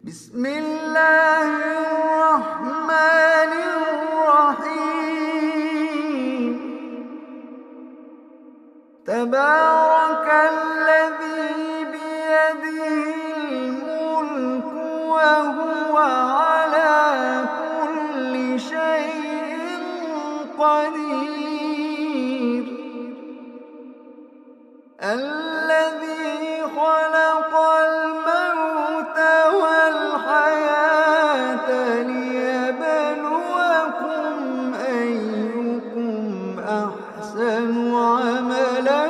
بسم الله الرحمن الرحيم. تبارك الذي بيده الملك وهو على كل شيء قدير. الذي خلق الموت والحياة ليبلوكم أيكم أحسن عملا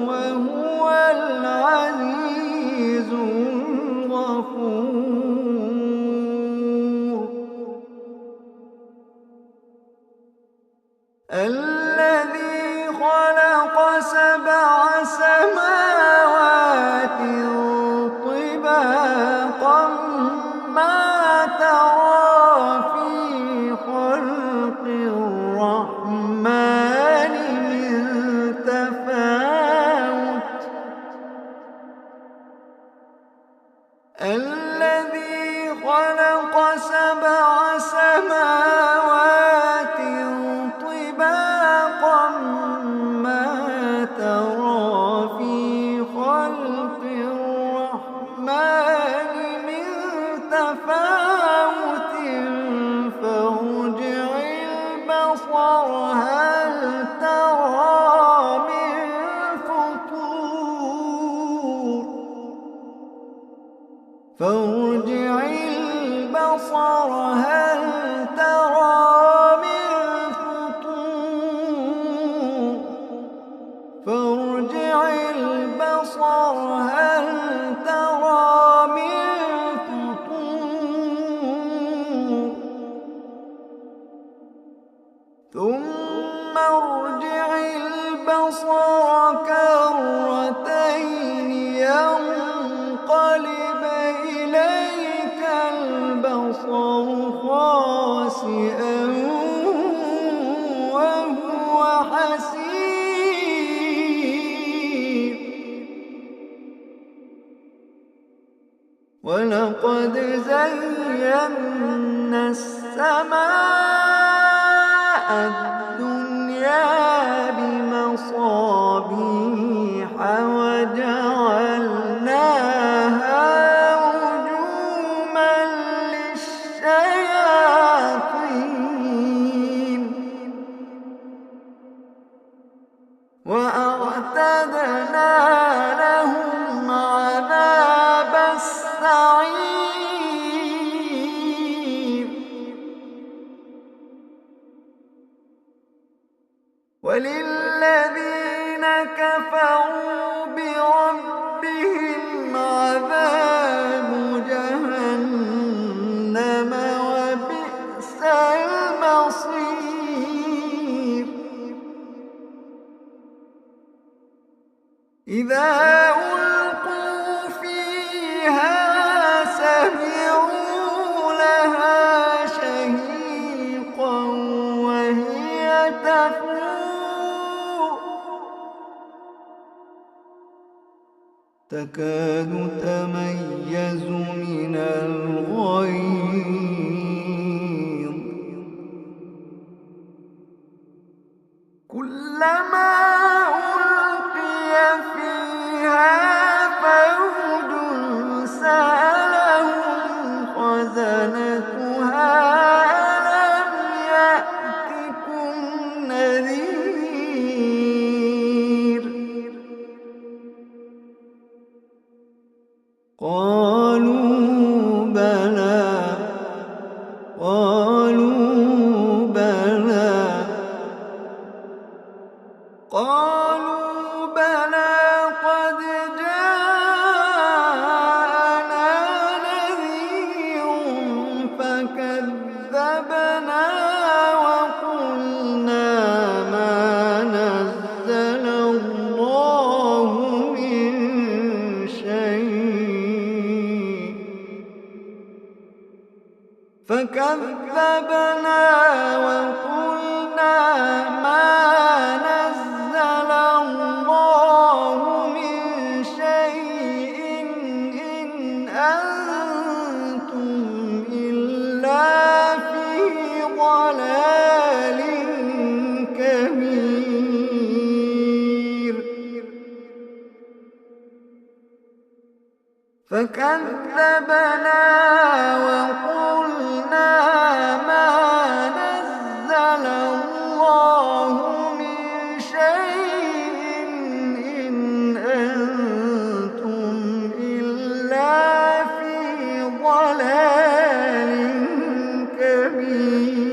وهو العزيز الغفور. الذي خلق سبع سماوات طباقا ما ترى في خلق الرحمن من تفاوت. الذي خلق سبع سماوات طباقا ما ترى في خلق الرحمن من تفاوت فارجع البصر هل ترى من فطور. فارجع البصر هل ترى من فطور. فارجع البصر هل ترى من فطور. ثم ارجع البصر كرتين ينقلب إليك البصر خاسئا وهو حسير. ولقد زينا السماء الدنيا بمصابيح وجعلناها رجوما للشياطين وأعتدنا لهم عذاب السعير. وللذين كفروا بربهم عذاب جهنم وبئس المصير. إذا ألقوا فيها سمعوا لها شهيقا وهي تفور تكاد تميز من الغيظ. كلما ألقي فيها فوج سألهم خزنتها ألم يأتكم نذير. قالوا بلى قد جاءنا نذير فكذبنا وقلنا ما نزل الله من شيء. فكذبنا وقلنا ما نزل الله من شيء إن أنزل إلا في ضلال كبير فكذبنا وقلنا ما نزل الله من شيء إن أنتم إلا في ضلال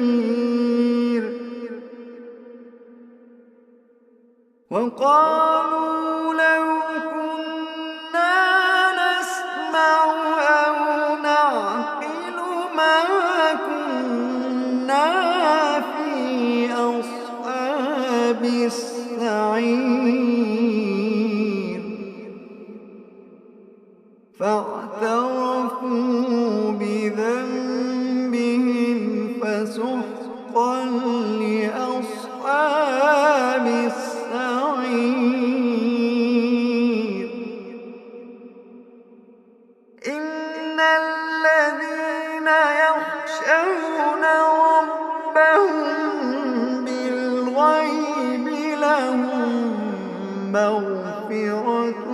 كبير وقالوا لو كنا نسمع أو نعقل ما كنا في أصحاب السعير فاعترفوا بذنبهم فسحقا لأصحاب السعير إن الذين يخشون ربهم بالغيب لهم مغفرة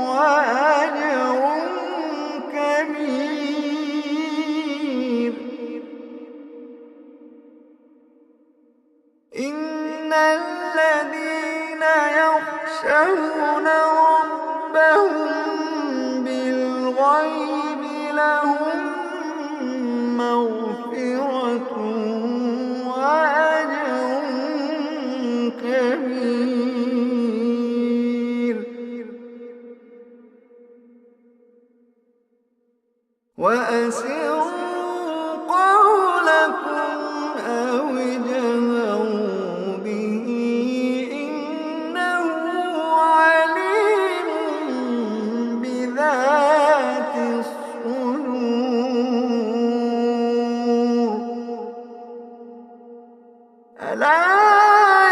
وأجر كبير إن الذين يخشون ربهم بالغيب لهم مغفرة وأجر كبير وأسروا قولكم أو اجهروا به إنه عليم بذات الصدور ألا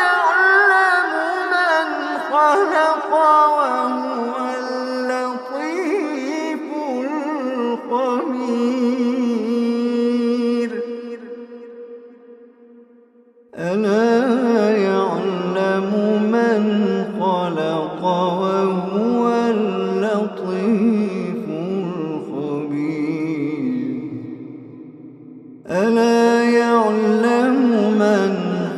يعلم من خلق وهو اللطيف الخبير ألا يعلم من خلق وهو اللطيف الخبير ألا يعلم من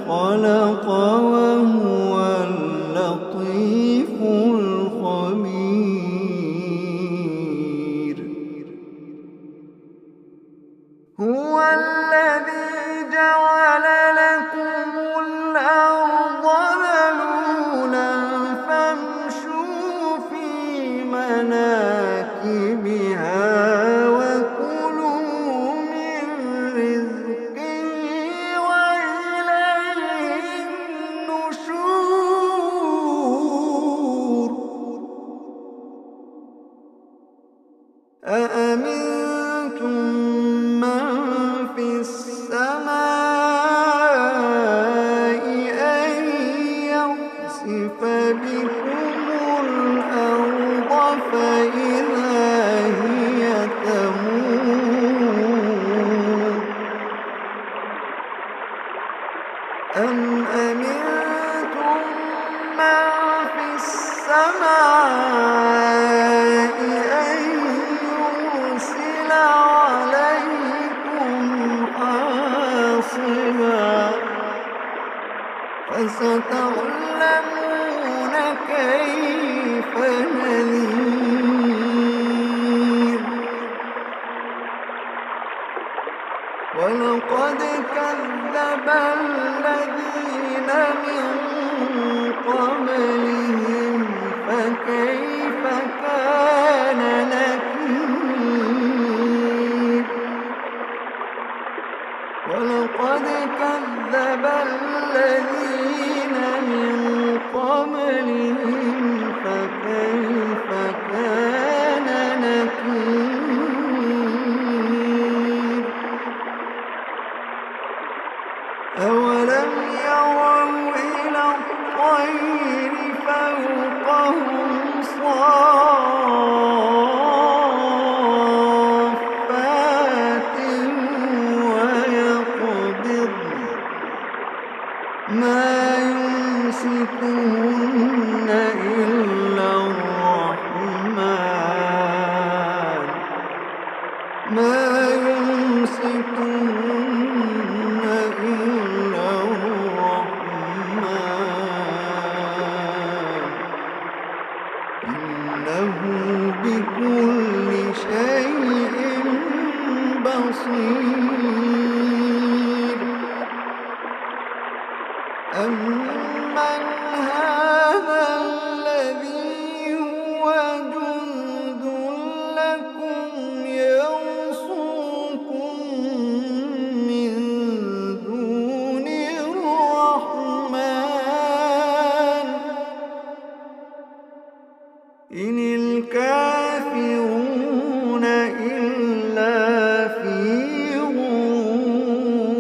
خلق وهو اللطيف الخبير هو الذي جعل لكم الأرض ذلولا فامشوا في مناكبها وكلوا من رزقه وإليه النشور أأمنتم من في السماء أن يخسف بكم الأرض فإذا هي تمور أم أمنتم من في السماء أن يرسل عليكم حاصبا فستعلمون كيف نذير ولقد كذب الذين من قبلهم فكيف كان نكير ولقد كذب الذين من قبلهم فكيف كان نكير أولم يروا إلى الطير فوقهم ما يمسكن إلا الرحمن إنه بكل شيء بصير أمن هذا الذي هو جند لكم يرصوكم من دون الرحمن إن الكافرون إلا في غرور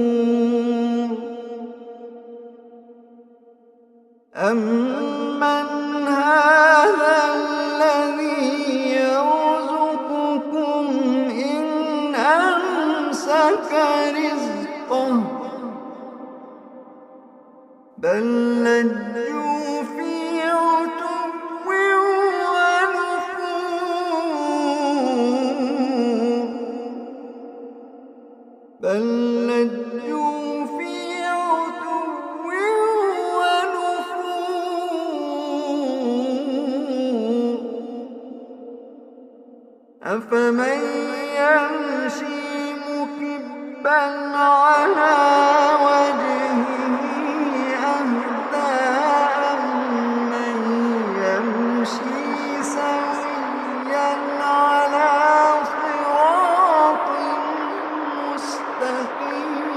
أمن هذا الذي يرزقكم إن أمسك رزقه بل لجوا في عتو ونفور بل لجوا في عتو ونفور أفمن يمشي مكبا على وجهه أهدى أمن يمشي سويا على صراط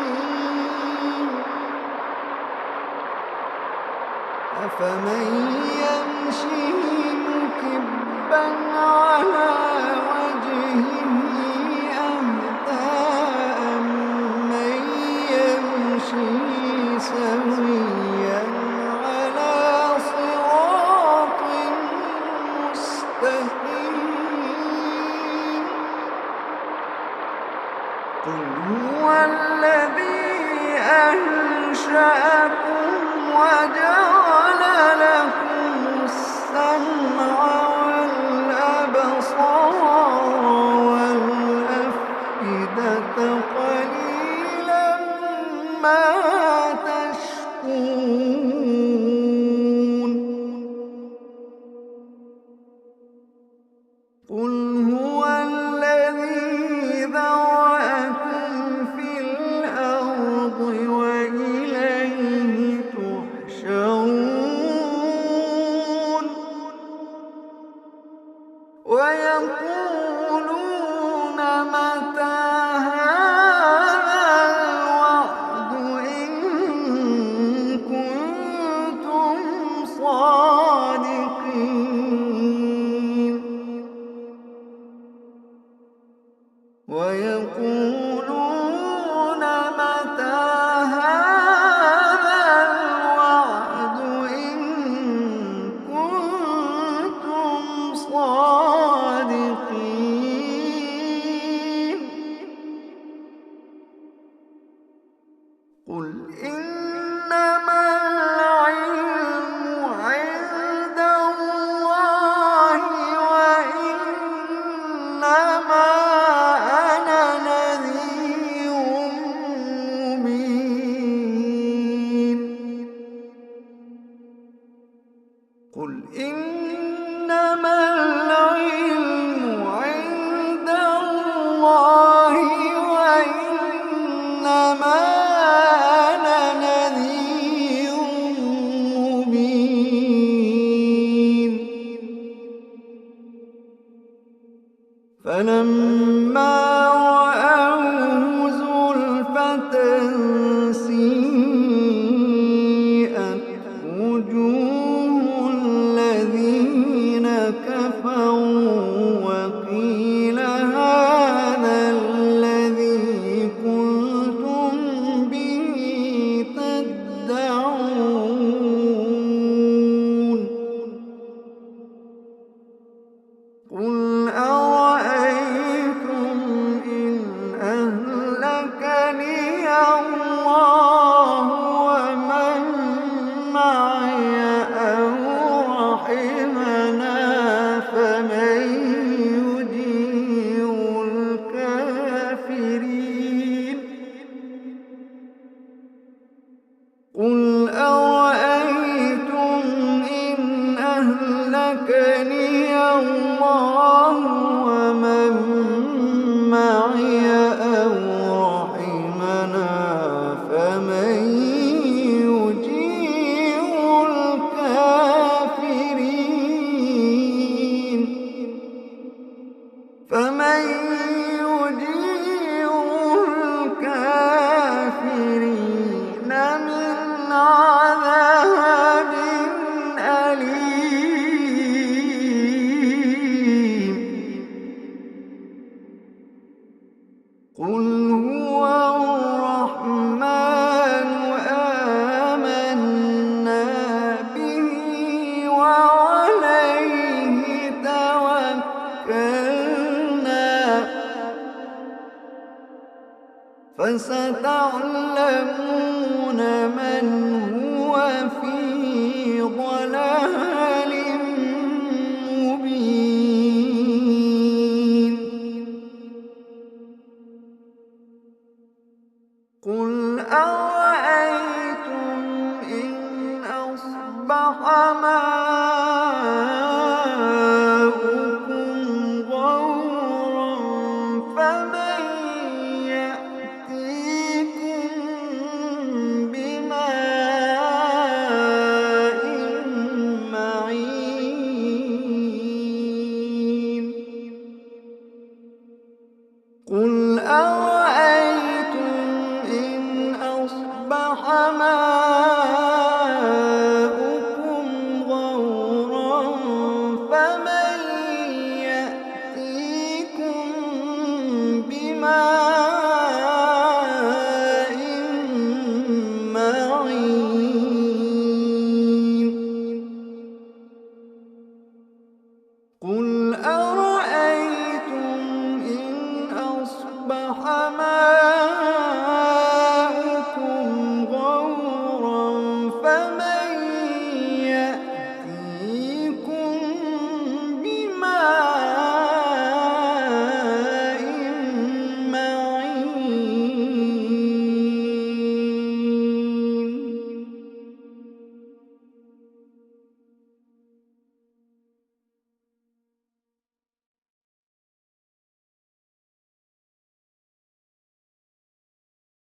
مستقيم أفمن يمشي مكبا على وجهه أهدى أمن يمشي سويا على صراط مستقيم قل هو الذي أنشأكم وجعل لكم السمع والأبصار والأفئدة قليلا ما تشكرون قل هو الذي ذرأكم في الأرض وإليه تحشرون ويقولون متى هذا الوعد إن كنتم صادقين ويقولون متى هذا الوعد إن كنتم صادقين قل إنما العلم عند الله وإنما أنا نذير مبين قل إنما العلم عند الله وإنما أنا نذير مبين فلما رأوه زلفة سيئت وجوه الذين كفروا وقيل هذا الذي كنتم به تدعون قل أرأيتم إن قل هو الرحمن آمنا به وعليه توكلنا فستعلمون من هو في ضلال مبين. قل أرأيتم إن أصبح ماؤكم غورا فمن يأتيكم بماء معين. قل